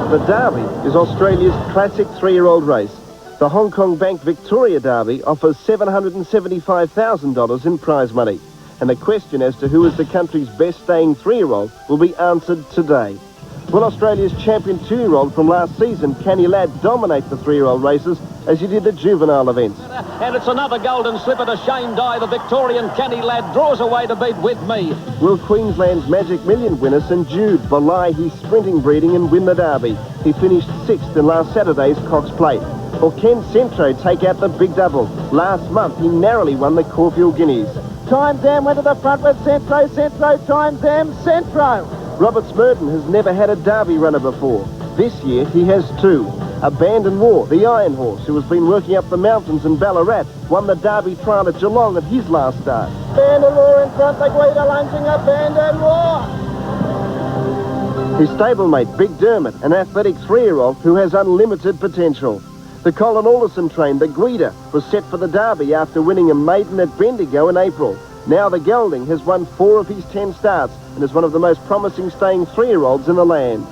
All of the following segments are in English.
The Derby is Australia's classic 3-year-old race. The Hong Kong Bank Victoria Derby offers $775,000 in prize money. And the question as to who is the country's best staying 3-year-old will be answered today. Will Australia's champion 2-year-old from last season, Canny Lad, dominate the 3-year-old races as he did the juvenile events? And it's another golden slipper to Shane Dye. The Victorian Canny Lad draws away to beat With Me. Will Queensland's Magic Million winner St Jude belie his sprinting breeding and win the Derby? He finished 6th in last Saturday's Cox Plate. Or can Centro take out the big double? Last month he narrowly won the Caulfield Guineas. Time Zam went to the front with Centro, Time Zam, Centro. Robert Smurden has never had a Derby runner before. This year he has 2. Abandon War, the Iron Horse, who has been working up the mountains in Ballarat, won the Derby trial at Geelong at his last start. Abandon War in front, the Guida lunging, Abandon War. His stablemate, Big Dermot, an athletic 3-year-old who has unlimited potential. The Colin Alderson train, the Guida, was set for the Derby after winning a maiden at Bendigo in April. Now the gelding has won 4 of his 10 starts and is one of the most promising staying 3-year-olds in the land.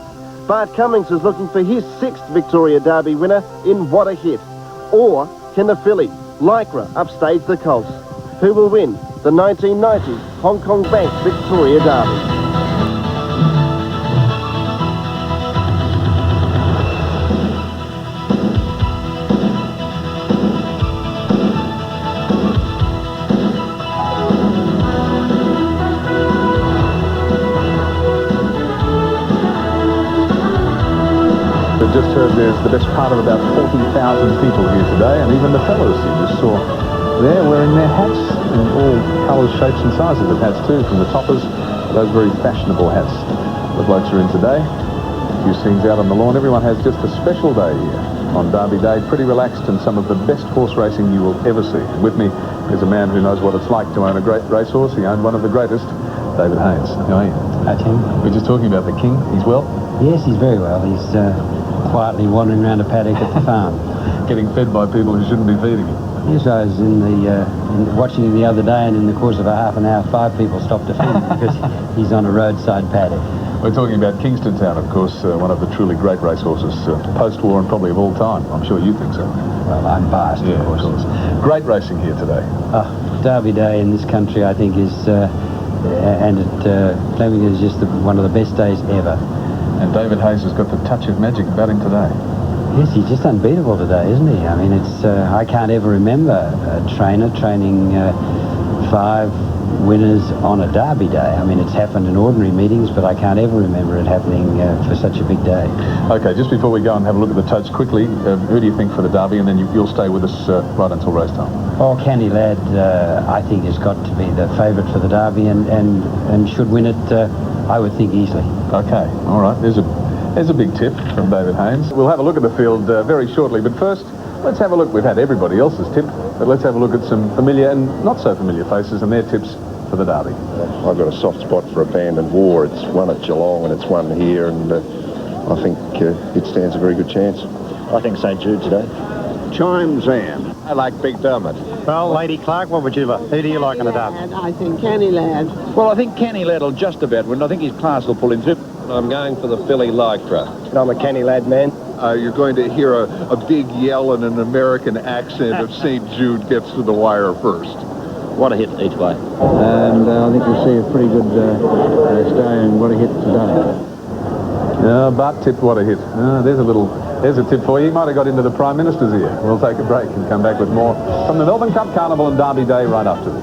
Bart Cummings is looking for his 6th Victoria Derby winner in What a Hit. Or can the filly, Lycra, upstage the Colts? Who will win the 1990 Hong Kong Bank Victoria Derby? Just heard there's the best part of about 40,000 people here today, and even the fellows you just saw there wearing their hats in all colours, shapes and sizes of hats too, from the toppers to those very fashionable hats the blokes are in today. A few scenes out on the lawn. Everyone has just a special day here on Derby Day, pretty relaxed, and some of the best horse racing you will ever see. And with me is a man who knows what it's like to own a great racehorse. He owned one of the greatest, David Haines. How are you? Hi, Tim. We're just talking about the King. He's well? Yes, he's very well. He's quietly wandering around a paddock at the farm. Getting fed by people who shouldn't be feeding him. Yes, I was watching him the other day, and in the course of a half an hour, 5 people stopped to feed him because he's on a roadside paddock. We're talking about Kingston Town, of course, one of the truly great racehorses, post-war and probably of all time. I'm sure you think so. Well, I'm biased, yeah, of course. Great racing here today. Derby Day in this country, I think, is, and at Flemington is just one of the best days ever. And David Haines has got the touch of magic about him today. Yes, he's just unbeatable today, isn't he? I mean, it's I can't ever remember a trainer training 5 winners on a Derby Day. I mean, it's happened in ordinary meetings, but I can't ever remember it happening for such a big day. Okay, just before we go and have a look at the totes quickly, who do you think for the Derby? And then you'll stay with us right until race time. Oh, Canny Lad, I think, has got to be the favourite for the Derby and should win it, I would think, easily. Okay, all right. There's a big tip from David Haines. We'll have a look at the field very shortly, but first, let's have a look. We've had everybody else's tip, but let's have a look at some familiar and not so familiar faces and their tips for the Derby. I've got a soft spot for Abandon War. It's won at Geelong and it's won here, and I think it stands a very good chance. I think St Jude today. Time Zam. I like Big Dermot. Well, Lady Clark, what would you do? Who do you like on the Derby? I think Canny Lad. Well, I think Canny Lad will just about win. I think his class will pull him through. I'm going for the filly Lycra. I'm a Canny Lad man. You're going to hear a big yell and an American accent if St Jude gets to the wire first. What a hit each way. And I think we'll see a pretty good stay and What a Hit today. Bart tipped What a Hit. There's a tip for you. He might have got into the Prime Minister's ear. We'll take a break and come back with more from the Melbourne Cup Carnival and Derby Day right after this.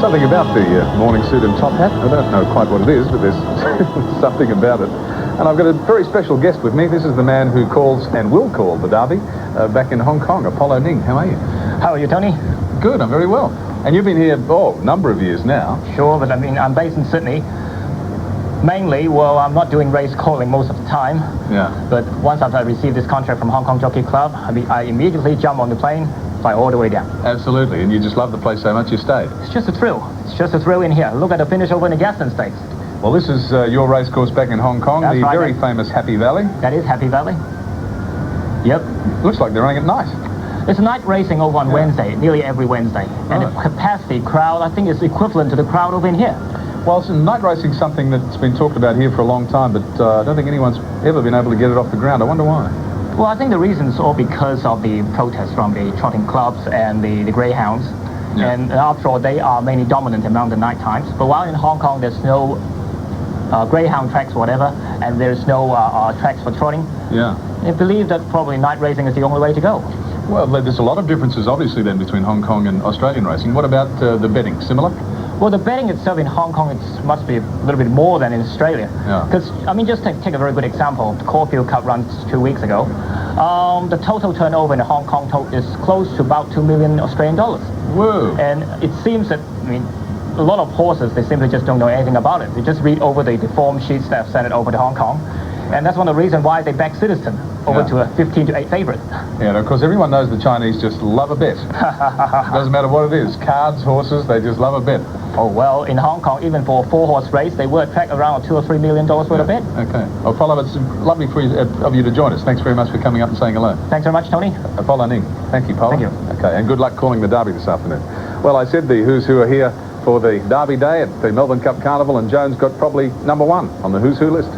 Something about the morning suit and top hat. I don't know quite what it is, but there's something about it. And I've got a very special guest with me. This is the man who calls and will call the Derby back in Hong Kong, Apollo Ning. How are you? How are you, Tony? Good, I'm very well. And you've been here, a number of years now. Sure, but I mean, I'm based in Sydney. Mainly, well, I'm not doing race calling most of the time. Yeah. But once after I received this contract from Hong Kong Jockey Club, I immediately jumped on the plane, fly all the way down. Absolutely, and you just love the place so much you stayed. It's just a thrill. It's just a thrill in here. Look at the finish over in the Gaston Stakes. Well, this is your race course back in Hong Kong, That's the right, very famous Happy Valley. That is Happy Valley. Yep. Looks like they're running at night. It's night racing over on Wednesday, nearly every Wednesday. And the capacity crowd, I think, is equivalent to the crowd over in here. Well, night racing is something that's been talked about here for a long time, but I don't think anyone's ever been able to get it off the ground. I wonder why. Well, I think the reason's all because of the protests from the trotting clubs and the greyhounds. Yeah. And after all, they are mainly dominant among the night times. But while in Hong Kong, there's no greyhound tracks, whatever, and there's no tracks for trotting. Yeah. I believe that probably night racing is the only way to go. Well, there's a lot of differences, obviously, then, between Hong Kong and Australian racing. What about the betting? Similar? Well, the betting itself in Hong Kong, it must be a little bit more than in Australia. Yeah. Because, I mean, just take a very good example. The Caulfield Cup runs 2 weeks ago. The total turnover in Hong Kong is close to about 2 million Australian dollars. Whoa. And it seems that, I mean, a lot of horses, they simply just don't know anything about it. They just read over the form sheets that have sent it over to Hong Kong. And that's one of the reasons why they back Citizen over to a 15-8 favorite. Yeah, and of course everyone knows the Chinese just love a bet. Doesn't matter what it is, cards, horses, they just love a bet. Oh, well, in Hong Kong, even for a 4-horse race, they will attract around $2 or $3 million worth of bet. Okay. Well, Follow, it's lovely of you to join us. Thanks very much for coming up and saying hello. Thanks very much, Tony. Follow Ning. Thank you, Paul. Thank you. Okay, and good luck calling the Derby this afternoon. Well, I said the who's who are here for the Derby Day at the Melbourne Cup Carnival, and Joan's got probably #1 on the who's who list.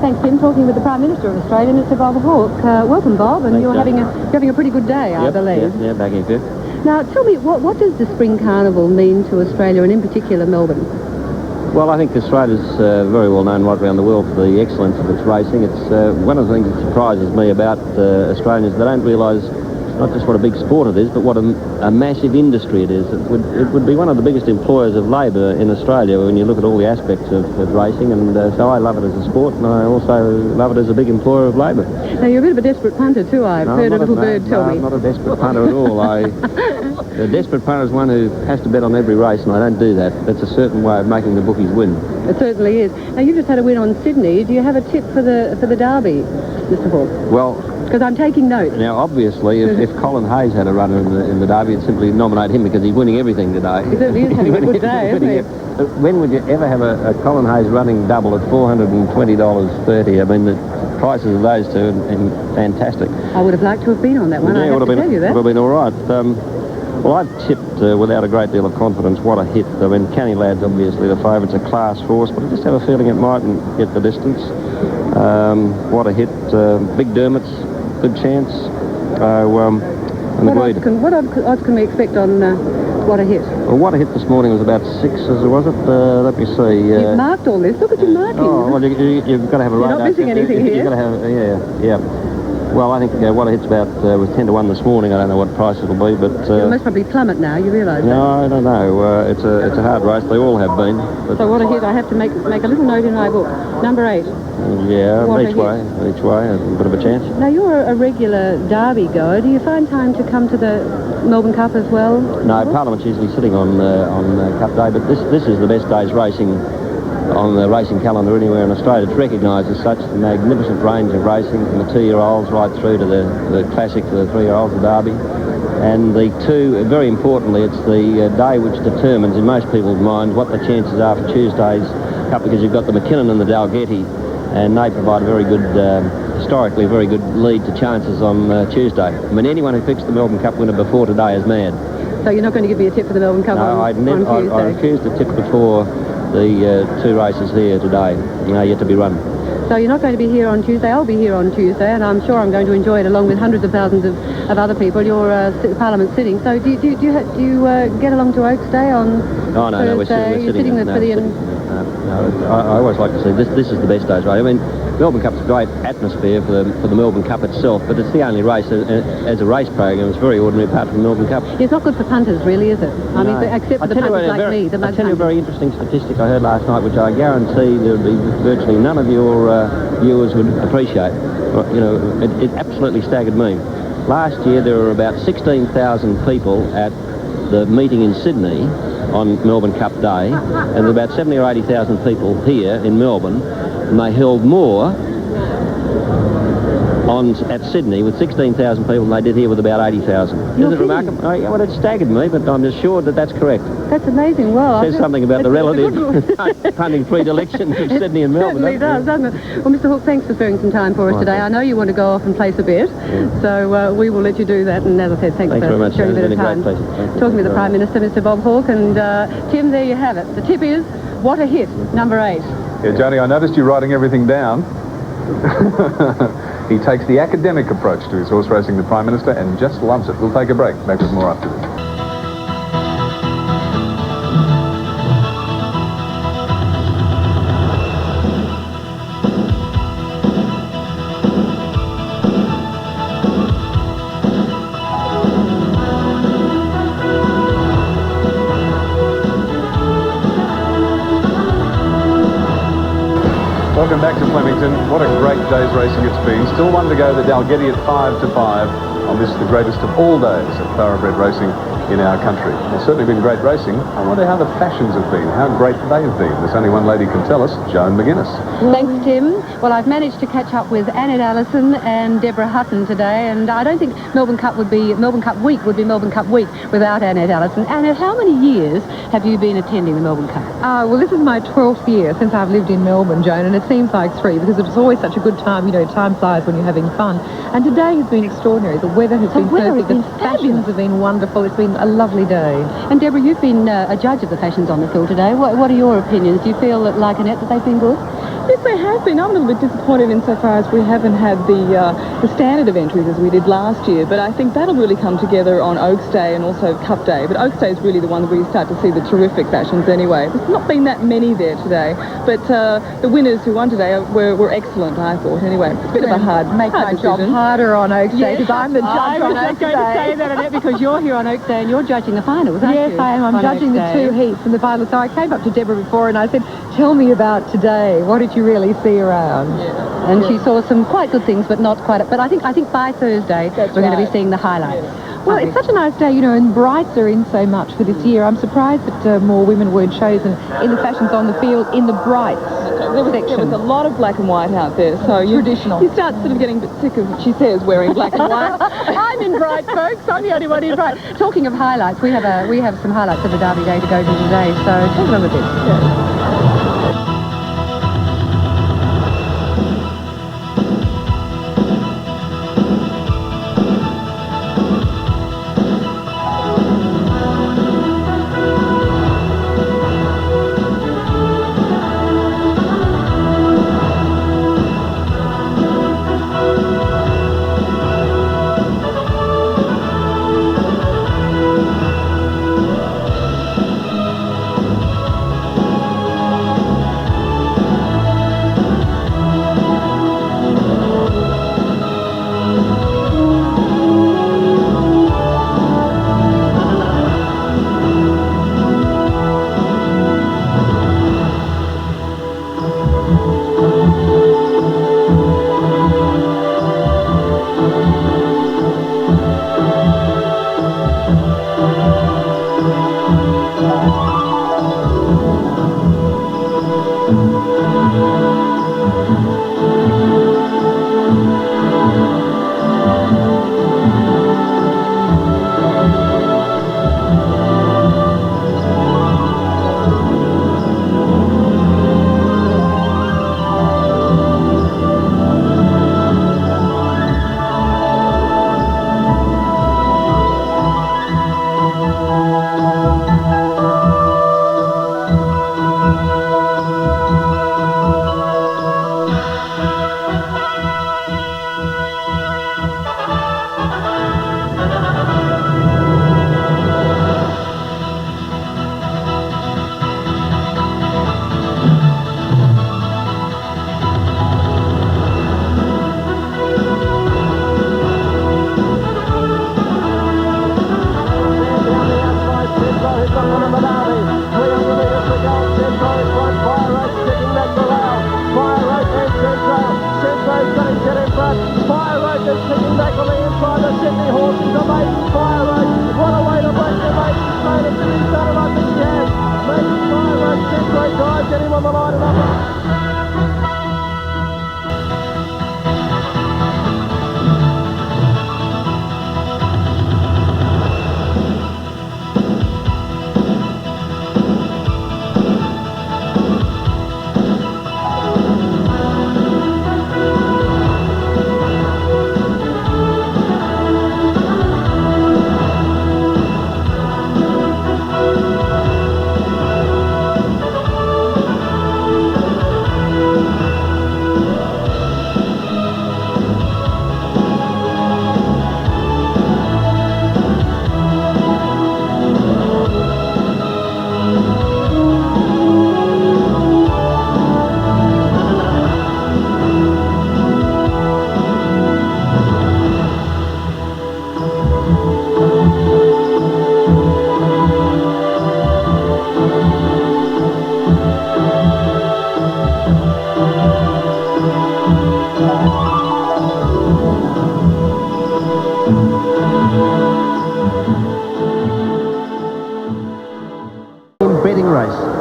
Thanks, Tim. Talking with the Prime Minister of Australia, Mr. Bob Hawke. Welcome, Bob, and you're having a pretty good day, I believe. Yeah, back in good. Now, tell me, what does the Spring Carnival mean to Australia, and in particular Melbourne? Well, I think Australia's very well known right around the world for the excellence of its racing. It's one of the things that surprises me about Australians. They don't realise not just what a big sport it is, but what a massive industry it is. It would be one of the biggest employers of labour in Australia when you look at all the aspects of racing, and so I love it as a sport, and I also love it as a big employer of labour. Now, you're a bit of a desperate punter too, I've heard a little bird tell me. I'm not a desperate punter at all. A desperate punter is one who has to bet on every race, and I don't do that. That's a certain way of making the bookies win. It certainly is. Now, you just had a win on Sydney. Do you have a tip for the Derby, Mr. Hawke? Well, because I'm taking notes. Now, obviously, if Colin Hayes had a run in the Derby, I'd simply nominate him because he's winning everything today. He certainly is having a good day, isn't he? When would you ever have a Colin Hayes running double at $420.30? I mean, the prices of those two are fantastic. I would have liked to have been on that one. Yeah, I have to tell you that. It would have been all right. Well, I've tipped without a great deal of confidence. What a hit. I mean, Canny Lad's obviously the favourite. It's a class horse, but I just have a feeling it mightn't get the distance. What a hit. Big Dermot's good chance. What odds can we expect on What a Hit? Well, What a Hit this morning was about 6, was it? Let me see. You've marked all this. Look at your marking. Oh, well, you've got to have a right. You're not missing anything here. You've got to have, yeah. Well, I think What a Hit's about was 10 to 1 this morning. I don't know what price it'll be, but you must probably plummet now. You realise that? No, I don't know. It's a hard race. They all have been. So What a Hit. I have to make a little note in my book. Number 8. Yeah, each way, a bit of a chance. Now, you're a regular Derby goer. Do you find time to come to the Melbourne Cup as well? No, Parliament's usually sitting on Cup Day, but this is the best day's racing on the racing calendar anywhere in Australia. It's recognised as such. A magnificent range of racing from the 2-year-olds right through to the classic for the 3-year-olds, the Derby. And the two, very importantly, it's the day which determines in most people's minds what the chances are for Tuesday's Cup, because you've got the McKinnon and the Dalgety, and they provide a very good, historically, a very good lead to chances on Tuesday. I mean, anyone who picks the Melbourne Cup winner before today is mad. So you're not going to give me a tip for the Melbourne Cup on Tuesday? I refuse to tip before the 2 races here today, yet to be run. So you're not going to be here on Tuesday. I'll be here on Tuesday, and I'm sure I'm going to enjoy it along with hundreds of thousands of other people. You're Parliament sitting. So do you get along to Oaks Day on Thursday? Oh, no, we're sitting the I always like to say this is the best day's race. I mean, Melbourne Cup's a great atmosphere for the Melbourne Cup itself, but it's the only race as a race program. It's very ordinary apart from the Melbourne Cup. It's not good for punters, really, is it? I mean, except for the punters like me, the mud I'll tell you a very interesting statistic I heard last night, which I guarantee there would be virtually none of your viewers would appreciate. It absolutely staggered me. Last year there were about 16,000 people at the meeting in Sydney on Melbourne Cup Day, and there were about 70 or 80,000 people here in Melbourne, and they held more at Sydney with 16,000 people than they did here with about 80,000. Isn't it remarkable? Oh, yeah, well, it staggered me, but I'm assured that that's correct. That's amazing. Well, it says something about the relative punting predilections of Sydney and Melbourne. It certainly does, doesn't it? Well, Mr. Hawke, thanks for sparing some time for us today. I know you want to go off and place a bet, so we will let you do that. And as I said, thanks for very much. sharing a bit of time. Talking with the Prime Minister, Mr. Bob Hawke, and Tim, there you have it. The tip is, what a hit, number 8. Yeah, Joni, I noticed you writing everything down. He takes the academic approach to his horse racing, the Prime Minister, and just loves it. We'll take a break. Back with more after this. Welcome back to Flemington. What a great day's racing it's been. Still one to go, the Dalgety at 5 to 5 on this, the greatest of all days of thoroughbred racing in our country. It's certainly been great racing. I wonder how the fashions have been, how great they have been. There's only one lady can tell us, Joan McGuinness. Thanks, Tim. Well, I've managed to catch up with Annette Allison and Deborah Hutton today, and I don't think Melbourne Cup Week would be Melbourne Cup Week without Annette Allison. Annette, how many years have you been attending the Melbourne Cup? Well, this is my 12th year since I've lived in Melbourne, Joan, and it seems like 3 because it's always such a good time. You know, time flies when you're having fun. And today has been extraordinary. The weather has been perfect. The fashions have been wonderful. It's been a lovely day. And Deborah, you've been a judge of the fashions on the field today. What are your opinions? Do you feel that, like Annette, that they've been good? Yes, they have been. I'm a little bit disappointed insofar as we haven't had the standard of entries as we did last year, but I think that'll really come together on Oaks Day and also Cup Day. But Oaks Day is really the one where you start to see the terrific fashions anyway. There's not been that many there today, but the winners who won today were excellent, I thought. Anyway, it's a bit of a hard make my decision. job harder on Oaks Day because I'm the judge on Oaks Day. I was going to say that, Annette, because you're here on Oaks Day and you're judging the finals, aren't you? Yes, I am. I'm judging the 2 heats in the final. So I came up to Deborah before and I said, tell me about today. What did you really see around? Yeah. And she saw some quite good things, but not quite. But I think by Thursday we're going to be seeing the highlights. Well, it's such a nice day, you know, and brights are in so much for this year. I'm surprised that more women weren't chosen in the fashions on the field in the brights section. There was a lot of black and white out there, so traditional. You start sort of getting a bit sick of, she says, wearing black and white. I'm in bright, folks. I'm the only one in bright. Talking of highlights, we have some highlights of the Derby Day to go to today, so take a look at this. Yeah. Kicking back on the inside of Sydney horses, a maiden Fire Road. What a way to break the maiden get him on the line and up.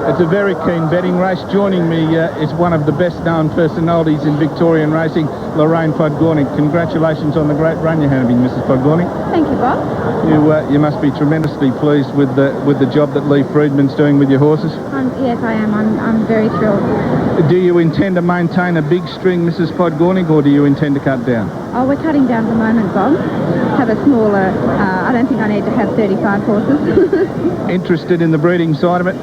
It's a very keen betting race. Joining me is one of the best-known personalities in Victorian racing, Lorraine Podgornik. Congratulations on the great run you're having, Mrs. Podgornik. Thank you, Bob. You must be tremendously pleased with the job that Lee Friedman's doing with your horses. Yes, I am. I'm very thrilled. Do you intend to maintain a big string, Mrs. Podgornik, or do you intend to cut down? Oh, we're cutting down at the moment, Bob. Have a smaller. I don't think I need to have 35 horses. Interested in the breeding side of it?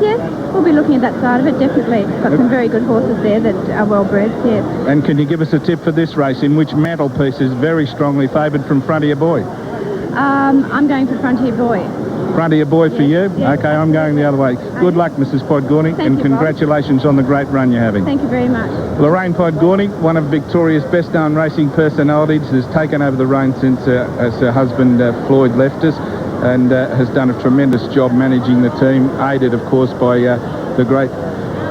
Yes, we'll be looking at that side of it, definitely. Got some very good horses there that are well-bred, yes. And can you give us a tip for this race, in which Mantelpiece is very strongly favoured from Frontier Boy? I'm going for Frontier Boy. Frontier Boy for you? Yes. Okay, I'm going the other way. Good luck, Mrs. Podgornik, and congratulations on the great run you're having. Thank you very much. Lorraine Podgornik, one of Victoria's best-known racing personalities, has taken over the reins since as her husband Floyd left us, and has done a tremendous job managing the team, aided, of course, by the great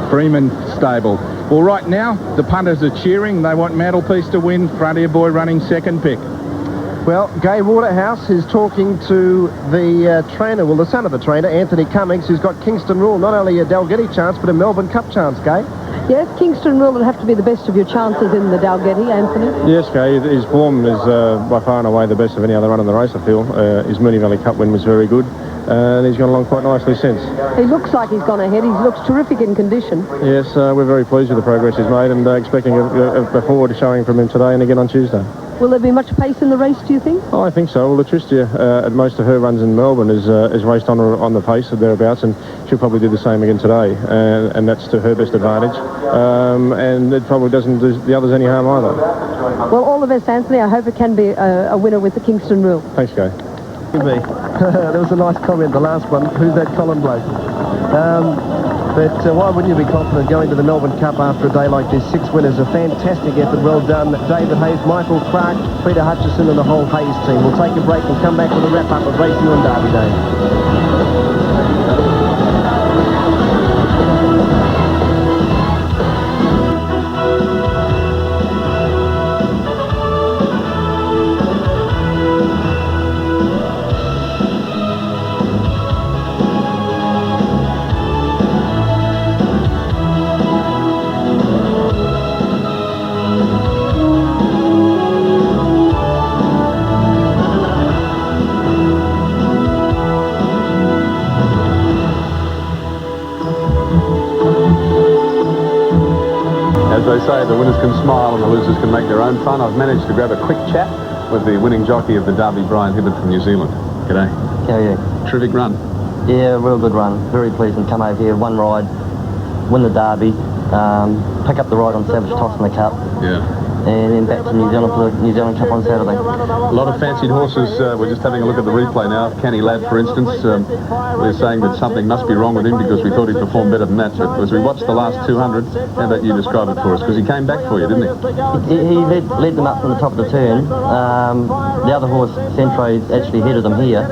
Freeman stable. Well, right now, the punters are cheering. They want Mantelpiece to win. Frontier Boy running second pick. Well, Gay Waterhouse is talking to the trainer, well, the son of the trainer, Anthony Cummings, who's got Kingston Rule, not only a Dalgety chance, but a Melbourne Cup chance, Gay. Yes, Kingston Rule would have to be the best of your chances in the Dalgety, Anthony. Yes, Gay, his form is by far and away the best of any other run in the race, I feel. His Moonee Valley Cup win was very good, and he's gone along quite nicely since. He looks like he's gone ahead. He looks terrific in condition. Yes, we're very pleased with the progress he's made, and expecting a forward showing from him today and again on Tuesday. Will there be much pace in the race, do you think? Oh, I think so. Well, Latricia, at most of her runs in Melbourne, is raced on the pace or thereabouts, and she'll probably do the same again today, and that's to her best advantage. And it probably doesn't do the others any harm either. Well, all the best, Anthony. I hope it can be a winner with the Kingston Rule. Thanks, Gay. There was a nice comment, the last one. Who's that Colin bloke? But why wouldn't you be confident going to the Melbourne Cup after a day like this? 6 winners, a fantastic effort, well done. David Hayes, Michael Clark, Peter Hutchison and the whole Hayes team. We'll take a break and come back with a wrap-up of racing on Derby Day. As they say, the winners can smile and the losers can make their own fun. I've managed to grab a quick chat with the winning jockey of the Derby, Brian Hibbert from New Zealand. G'day. How are you? Terrific run. Yeah, real good run. Very pleasing. Come over here, one ride, win the Derby, pick up the ride on Savage Toss in the Cup. Yeah. And then back to New Zealand for the New Zealand Cup on Saturday. A lot of fancied horses. We're just having a look at the replay now. Canny Lad, for instance, we're saying that something must be wrong with him because we thought he performed better than that. But as we watched the last 200, how about you describe it for us? Because he came back for you, didn't he? He led them up from the top of the turn. The other horse, Centro, actually headed them here.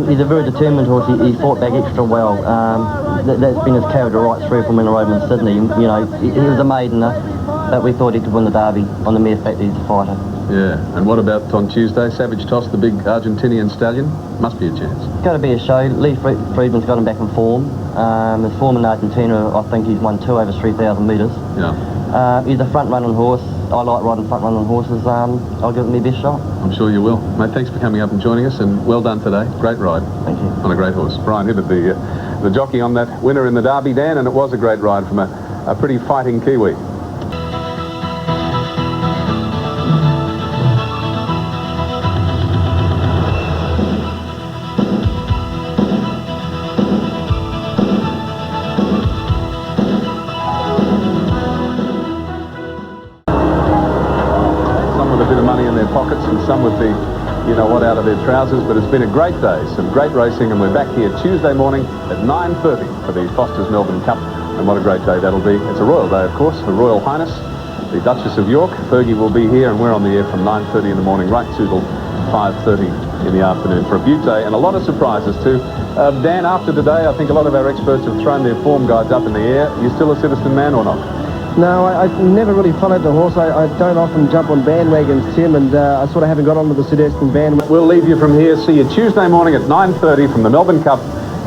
He's a very determined horse. He fought back extra well. That's been his character right through from when he rode him in Sydney. You know, he was a maidener. But we thought he could win the Derby on the mere fact that he's a fighter. Yeah, and what about on Tuesday? Savage Toss, the big Argentinian stallion? Must be a chance. Got to be a show. Lee Friedman's got him back in form. His form in Argentina, I think he's won 2 over 3,000 metres. Yeah. He's a front-running horse. I like riding front-running horses. I'll give it my best shot. I'm sure you will. Mate, thanks for coming up and joining us, and well done today. Great ride. Thank you. On a great horse. Brian Hibbert, the jockey on that winner in the Derby, Dan, and it was a great ride from a pretty fighting Kiwi. Pockets and some with the you-know-what out of their trousers, but it's been a great day, some great racing, and we're back here Tuesday morning at 9:30 for the Foster's Melbourne Cup, and what a great day that'll be. It's a royal day, of course. Her Royal Highness, the Duchess of York, Fergie, will be here, and we're on the air from 9:30 in the morning right to till 5:30 in the afternoon for a beaut day, and a lot of surprises too. Dan, after today, I think a lot of our experts have thrown their form guides up in the air. Are you still a Citizen man or not? No, I never really followed the horse. I don't often jump on bandwagons, Tim, and I sort of haven't got onto the Citizen bandwagon. We'll leave you from here. See you Tuesday morning at 9:30 from the Melbourne Cup.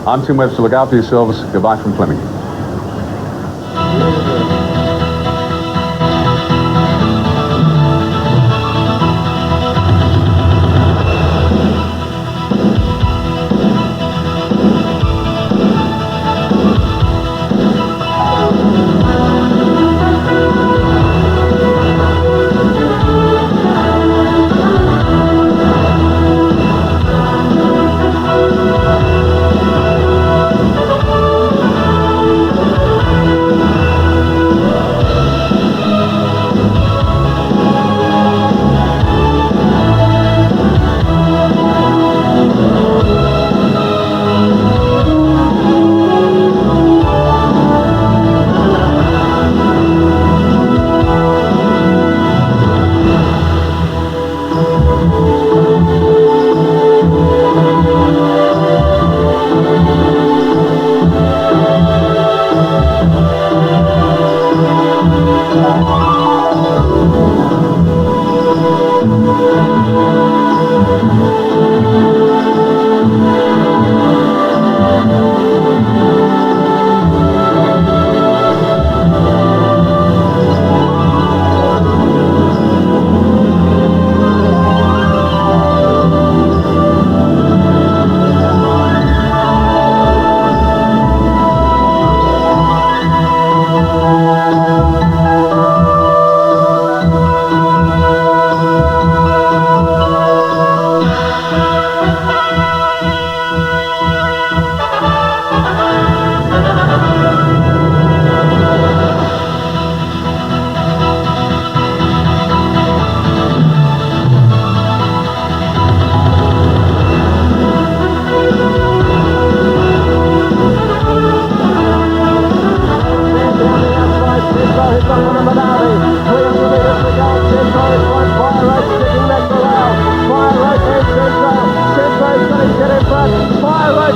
I'm Tim Webster. Look after yourselves. Goodbye from Flemington.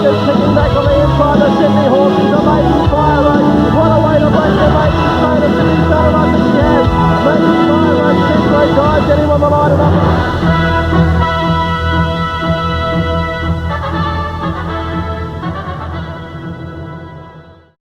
Taking back on the inside, the Sydney horses, amazing Fire Road. What a way to break the race.